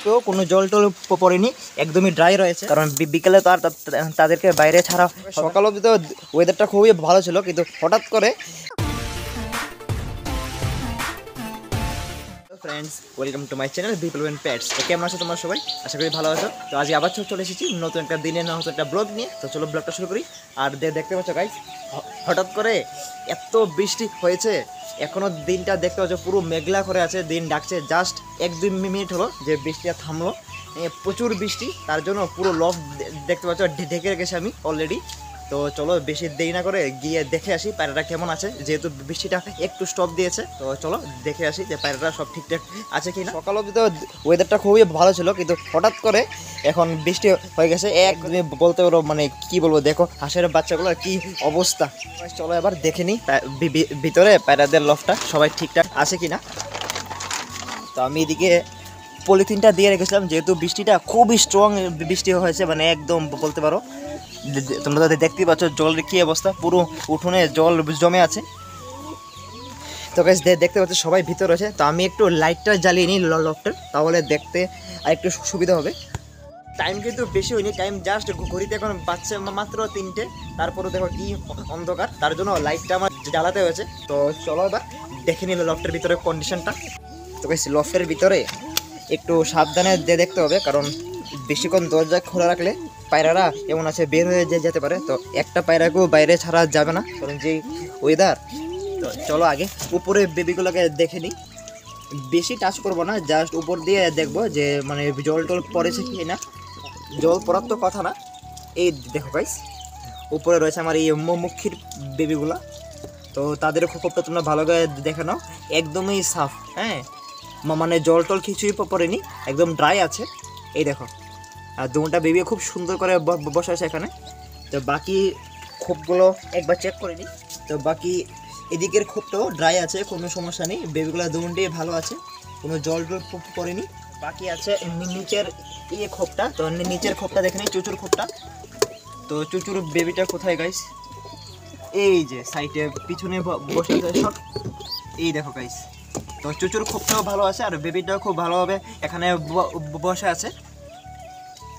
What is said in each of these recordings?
কূপেও কোনো জল টল পড়েনি, একদমই ড্রাই রয়েছে, কারণ বিকেলে তো আর তাদেরকে বাইরে ছাড়া। সকাল অবধি তো ওয়েদারটা খুবই ভালো ছিল, কিন্তু হঠাৎ করে friends, welcome to my channel people and pets. তো কেমন আছো তোমরা সবাই? আশা করি ভালো আছো। তো আজ আবার চলে এসেছি নতুন একটা দিনে নতুন একটা ব্লগ নিয়ে। তো চলো ব্লগটা শুরু করি। আর দেখতে পাচ্ছ গাইস, হঠাৎ করে এত বৃষ্টি হয়েছে, এখনও দিনটা দেখতে পাচ্ছ পুরো মেঘলা করে আছে, দিন ডাকছে। জাস্ট 1-2 মিনিট হলো যে বৃষ্টিটা থামলো। প্রচুর বৃষ্টি, তার জন্য পুরো লক দেখতে পাচ্ছ ঢেকে রেখেছি আমি অলরেডি। তো চলো বেশি দেরি না করে গিয়ে দেখে আসি পায়রাটা কেমন আছে, যেহেতু বৃষ্টিটা একটু স্টপ দিয়েছে। তো চলো দেখে আসি যে পায়রাটা সব ঠিকঠাক আছে কি না। সকাল অবধি তো ওয়েদারটা খুবই ভালো ছিল, কিন্তু হঠাৎ করে এখন বৃষ্টি হয়ে গেছে। একদমই বলতে পারো, মানে কি বলবো, দেখো হাঁসের বাচ্চাগুলোর কি অবস্থা। চলো এবার দেখে নিই ভিতরে পায়রাদের লফটা সবাই ঠিকঠাক আছে কি না। তো আমি এদিকে পলিথিনটা দিয়ে রেখেছিলাম, যেহেতু বৃষ্টিটা খুবই স্ট্রং বৃষ্টি হয়েছে, মানে একদম বলতে পারো। তোমরা দেখতেই পাচ্ছ জলের কী অবস্থা, পুরো উঠোনে জল জমে আছে। তো গাইস দেখতে পাচ্ছ সবাই ভিতরে আছে। তো আমি একটু লাইটটা জ্বালিয়ে নিই লফটের, তাহলে দেখতে আর একটু সুবিধা হবে। টাইম কিন্তু বেশি হয়নি, টাইম জাস্ট ঘড়িতে এখন বাচ্চা মাত্র 3টে। তারপরে দেখো কি অন্ধকার, তার জন্য লাইটটা আমার জ্বালাতে হয়েছে। তো চলো এবার দেখে নিল লফটের ভিতরে কন্ডিশনটা। তো গাইস লফটের ভিতরে একটু সাবধানে দেখতে হবে, কারণ বেশিক্ষণ দরজা খোলা রাখলে পায়রারা এমন আছে বের হয়ে যেতে পারে। তো একটা পায়রাকেও বাইরে ছাড়া যাবে না, কারণ যেই ওয়েদার। তো চলো আগে উপরে বেবিগুলোকে দেখে নিই। বেশি টাচ করবো না, জাস্ট উপর দিয়ে দেখবো যে মানে জল টল পড়েছে কি না। জল পড়ার তো কথা না। এই দেখো গাইস, উপরে রয়েছে আমার এই মুখির বেবিগুলা। তো তাদের খোপটা তোমরা ভালো করে দেখে নাও, একদমই সাফ। হ্যাঁ, মানে জল টল কিছুই পড়েনি, একদম ড্রাই আছে। এই দেখো, আর দুটা বেবি খুব সুন্দর করে বসে আছে এখানে। তো বাকি খোপগুলো একবার চেক করে নিই। তো বাকি এদিকের খোপটাও ড্রাই আছে, কোনো সমস্যা নেই। বেবিগুলো দুটাই ভালো আছে, কোনো জল টল পড়েনি। বাকি আছে নিচের খোপটা। তো নিচের খোপটা দেখে নিই, চুচুর খোপটা। তো চুচুর বেবিটা কোথায় গাইস? এই যে সাইডে পিছনে বসে আছে সব। এই দেখো গাইস, তো চুচুর খোপটাও ভালো আছে, আর বেবিটাও খুব ভালোভাবে এখানে বসে আছে।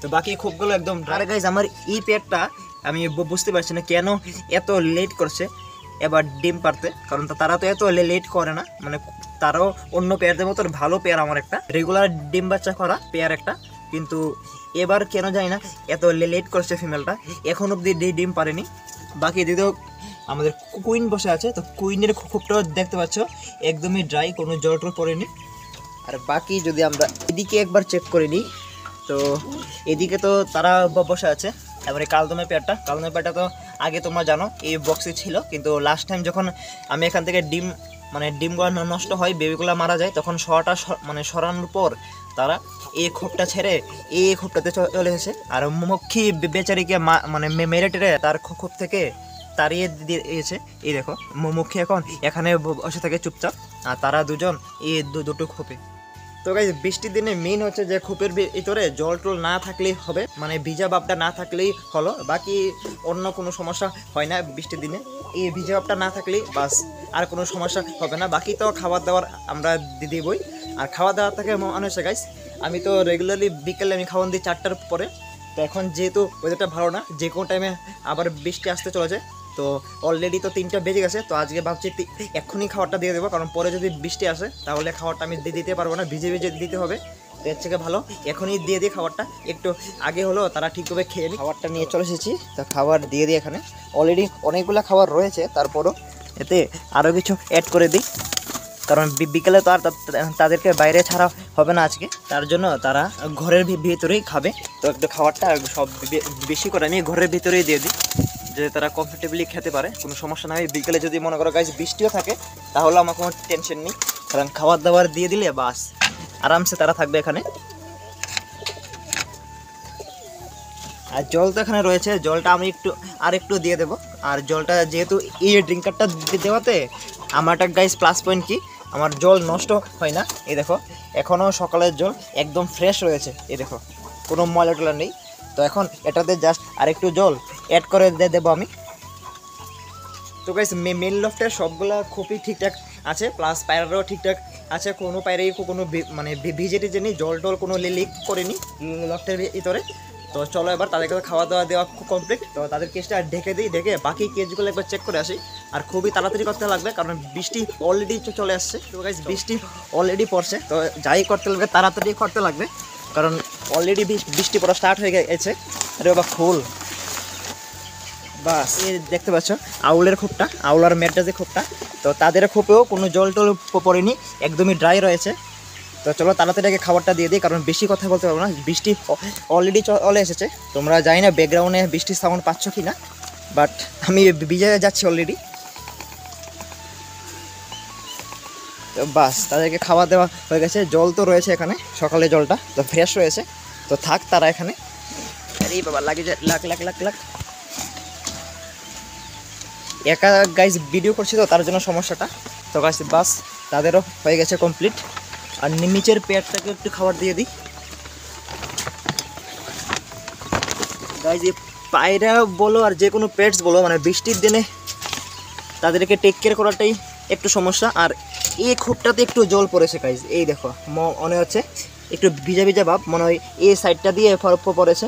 তো বাকি খোপগুলো একদম ড্রাই। গাইস আমার এই পেয়ারটা আমি বুঝতে পারছি না কেন এত লেট করছে এবার ডিম পারতে, কারণ তারা তো এত লেট করে না, মানে তারাও অন্য পেয়ারদের মতো ভালো পেয়ার। আমার একটা রেগুলার ডিম বাচ্চা করা পেয়ার একটা, কিন্তু এবার কেন জানি না এত লেট করছে ফিমেলটা, এখন অবধি ডিম পারেনি। বাকি দিদিও আমাদের কুইন বসে আছে। তো কুইনের খোপটাও দেখতে পাচ্ছ একদমই ড্রাই, কোনো জল টল পড়েনি। আর বাকি যদি আমরা এদিকে একবার চেক করে নিই, তো এদিকে তো তারা বসে আছে। এবারে কালদমের পেয়ারটা তো আগে তোমরা জানো এই বক্সে ছিল, কিন্তু লাস্ট টাইম যখন আমি এখান থেকে ডিমগুলো নষ্ট হয়, বেবিগুলো মারা যায়, তখন সরানোর পর তারা এই খোপটা ছেড়ে এই খোপটাতে চলে এসেছে। আর মক্ষী বেচারিকে মেরে টেরে তার খোপ থেকে তাড়িয়ে দিয়েছে। এই দেখো মক্ষী এখন এখানে বসে থাকে চুপচাপ, আর তারা দুজন এই দুটো খোপে। তো গাইস বৃষ্টির দিনে মেইন হচ্ছে যে খোপের ভিতরে জল টল না থাকলেই হবে, মানে ভিজা ভাবটা না থাকলেই হলো। বাকি অন্য কোনো সমস্যা হয় না বৃষ্টির দিনে, এই ভিজা ভাবটা না থাকলেই বাস, আর কোনো সমস্যা হবে না। বাকি তো খাবার দাবার আমরা দিবই। আর খাওয়া দাওয়া থেকে মনে হচ্ছে গাইস, আমি তো রেগুলারলি বিকেলে আমি খাওয়ান দিই 4টার পরে। তো এখন যেহেতু ওয়েদারটা ভালো না, যে কোনো টাইমে আবার বৃষ্টি আসতে চলেছে। তো অলরেডি তো 3টা বেজে গেছে। তো আজকে ভাবছি এক্ষুনি খাবারটা দিয়ে দেবো, কারণ পরে যদি বৃষ্টি আসে তাহলে খাবারটা আমি দিতে পারবো না, ভিজে দিতে হবে। তো এর থেকে ভালো এখনই দিয়ে দিই খাবারটা, একটু আগে হলো তারা ঠিকভাবে খেয়ে নিই। খাবারটা নিয়ে চলে এসেছি, তো খাবার দিয়ে দিই। এখানে অলরেডি অনেকগুলো খাবার রয়েছে, তারপরও এতে আরও কিছু অ্যাড করে দিই, কারণ বিকেলে তো আর তাদেরকে বাইরে ছাড়া হবে না আজকে, তার জন্য তারা ঘরের ভিতরেই খাবে। তো একটু খাবারটা সব বেশি করে আমি ঘরের ভিতরেই দিয়ে দিই, যে তারা কমফোর্টেবলি খেতে পারে, কোনো সমস্যা না হয়। বিকেলে যদি মনে করো গাইস বৃষ্টিও থাকে, তাহলে আমার কোনো টেনশন নেই, কারণ খাবার দাবার দিয়ে দিলে বাস আরামসে তারা থাকবে এখানে। আর জল তো এখানে রয়েছে, জলটা আমি একটু দিয়ে দেবো। আর জলটা যেহেতু এই ড্রিঙ্কারটা দেওয়াতে আমার একটা গাইস প্লাস পয়েন্ট কি, আমার জল নষ্ট হয় না। এই দেখো এখনও সকালের জল একদম ফ্রেশ রয়েছে, এই দেখো কোনো ময়লা টলা নেই। তো এখন এটাতে জাস্ট আরেকটু জল অ্যাড করে দেবো আমি। তো গাইস মেন লফটের সবগুলা খুবই ঠিকঠাক আছে, প্লাস পায়রারও ঠিকঠাক আছে কোনো পায়রে কোনো মানে ভিজে টিজে নেই, জল টল কোনো লিক করেনি লফটের ভিতরে। তো চলো এবার তাদেরকে খাওয়া দাওয়া দেওয়া কমপ্লিট। তো তাদের কেসটা ঢেকে দিই, ঢেকে বাকি কেসগুলো একবার চেক করে আসি। আর খুবই তাড়াতাড়ি করতে লাগবে কারণ বৃষ্টি অলরেডি চলে আসছে। তো গাইস বৃষ্টি অলরেডি পড়ছে, তো যাই করতে লাগবে তাড়াতাড়ি করতে লাগবে কারণ অলরেডি বৃষ্টি পড়া স্টার্ট হয়ে গেছে। আরে বাবা ফুল বাস এই দেখতে পাচ্ছ আউলের খোপটা, আউলার মেটটা যে খোপটা, তো তাদের খোপেও কোনো জল টল পড়েনি, একদমই ড্রাই রয়েছে। তো চলো তাড়াতাড়ি আগে খাবারটা দিয়ে দিই কারণ বেশি কথা বলতে পারবো না, বৃষ্টি অলরেডি চলে এসেছে। তোমরা জানি না ব্যাকগ্রাউন্ডে বৃষ্টির সাউন্ড পাচ্ছ কি না, বাট আমি ভিজে যাচ্ছি অলরেডি। তো বাস তাদেরকে খাওয়া দেওয়া হয়ে গেছে, জল তো রয়েছে এখানে, সকালে জলটা তো ফ্রেশ রয়েছে। তো থাক তারা এখানে। আরে বাবা লাগে যে লাখ লাখ লাখ লাখ, একা গাইজ ভিডিও করছি তো তার জন্য সমস্যাটা। তো গাইজ বাস তাদেরও হয়ে গেছে কমপ্লিট। আর নিচের পেটটাকে একটু খাবার দিয়ে দিই গাইজ। এই পায়রা বলো আর যে কোনো পেটস বলো, মানে বৃষ্টির দিনে তাদেরকে টেক কেয়ার করাটাই একটু সমস্যা। আর এই খোপটাতে একটু জল পড়েছে গাইজ, এই দেখো মনে হচ্ছে একটু ভিজা ভিজা ভাব, মনে হয় এই সাইডটা দিয়ে পড়েছে।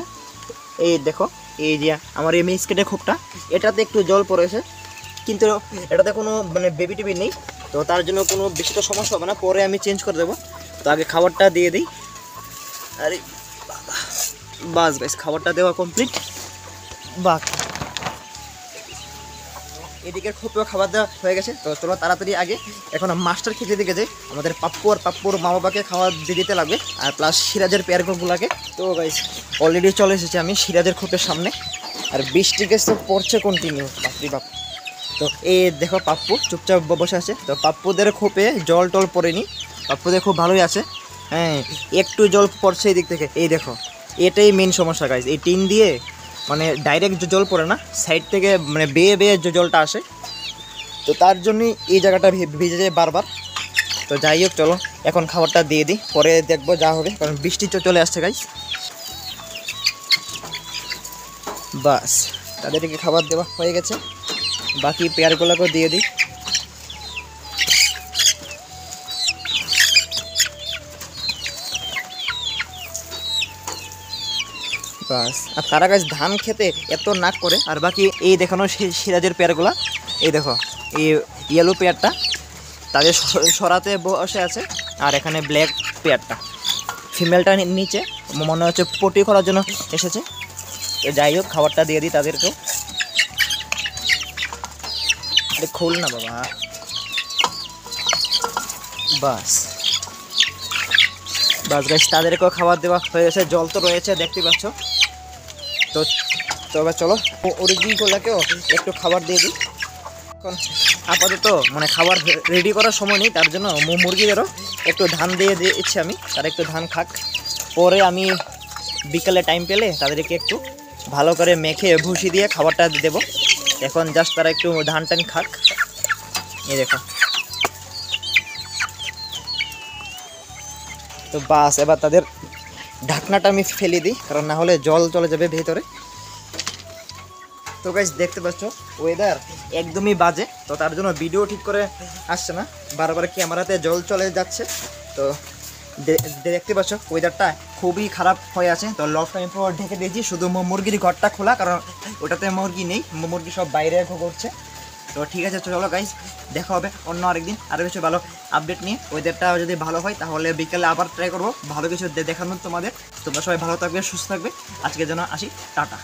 এই দেখো এই যে আমার এই মিসকেটের খোপটা, এটাতে একটু জল পড়েছে, কিন্তু এটাতে কোনো মানে বেবি টেবি নেই, তো তার জন্য কোনো বেশি তো সমস্যা হবে না, পরে আমি চেঞ্জ করে দেবো। তো আগে খাবারটা দিয়ে দিই। আরে বাস গাইস খাবারটা দেওয়া কমপ্লিট। বাহ এদিকে খোপেও খাবার দেওয়া হয়ে গেছে। তো চলো তাড়াতাড়ি আগে এখন মাস্টার খেতে দিকে যাই, আমাদের পাপ্পু আর পাপ্পুর মা বাবাকে খাওয়া দিয়ে দিতে লাগবে, আর প্লাস সিরাজের পেয়ারগুলোকে। তো গাইস অলরেডি চলে এসেছি আমি সিরাজের খোপের সামনে, আর বৃষ্টি গেছে তো পড়ছে কন্টিনিউ, বাপরি বাপ। তো এই দেখো পাপ্পু চুপচাপ বসে আছে। তো পাপ্পুদের খোপে জল টল পড়েনি, পাপ্পুদের খুব ভালোই আছে। হ্যাঁ একটু জল পড়ছে এই দিক থেকে, এই দেখো এটাই মেন সমস্যা গাইজ। এই টিন দিয়ে মানে ডাইরেক্ট জল পড়ে না, সাইড থেকে মানে বেয়ে বেয়ে জলটা আসে, তো তার জন্যই এই জায়গাটা ভিজে যায় বারবার। তো যাই হোক চলো এখন খাবারটা দিয়ে দিই, পরে দেখবো যা হবে, কারণ বৃষ্টি চলে আসছে গাইজ। বাস তাদেরকে খাবার দেওয়া হয়ে গেছে, বাকি পেয়ারগুলোকেও দিয়ে দিই। বাস আর তারা গাছ ধান খেতে এত নাক করে। আর বাকি এই দেখানো সিরাজের পেয়ারগুলা, এই দেখো এই ইয়েলো পেয়ারটা তাদের সরাতে বসে আছে, আর এখানে ব্ল্যাক পেয়ারটা ফিমেলটা নিচে মনে হচ্ছে পটি করার জন্য এসেছে। তো যাই হোক খাবারটা দিয়ে দিই তাদেরকেও। খোল না বাবা। বাস বাস গাইস তাদেরকেও খাবার দেওয়া হয়ে গেছে, জল তো রয়েছে দেখতে পাচ্ছ। তো এবার চলো ওরিজিনগুলোকেও একটু খাবার দিয়ে দিই। এখন আপাতত মানে খাবার রেডি করার সময় নেই, তার জন্য মুরগিদেরও একটু ধান দিয়ে দিচ্ছি আমি, তারা একটু ধান খাক। পরে আমি বিকালে টাইম পেলে তাদেরকে একটু ভালো করে মেখে ভুসি দিয়ে খাবারটা দেবো। এখন জাস্ট তারা একটু ধান টান খাক। এই দেখো তো বাস এবার তাদের ঢাকনাটা আমি ফেলে দিই, কারণ না হলে জল চলে যাবে ভেতরে। তো গাইস দেখতে পাচ্ছ ওয়েদার একদমই বাজে, তো তার জন্য ভিডিও ঠিক করে আসছে না, বারবার ক্যামেরাতে জল চলে যাচ্ছে। তো দেখতে পাচ্ছ ওয়েদারটা খুবই খারাপ হয়ে আছে। তো লফট আমি পুরো ঢেকে দিয়েছি, শুধু মুরগির ঘরটা খোলা, কারণ ওটাতে মুরগি নেই, মুরগি সব বাইরে ঘুরছে। তো ঠিক আছে চলো গাইস দেখা হবে অন্য আরেকদিন আরও কিছু ভালো আপডেট নিয়ে। ওয়েদারটা যদি ভালো হয় তাহলে বিকেলে আবার ট্রাই করবো ভালো কিছু দেখানোর তোমাদের। তোমরা সবাই ভালো থাকবে, সুস্থ থাকবে, আজকের জন্য আসি, টাটা।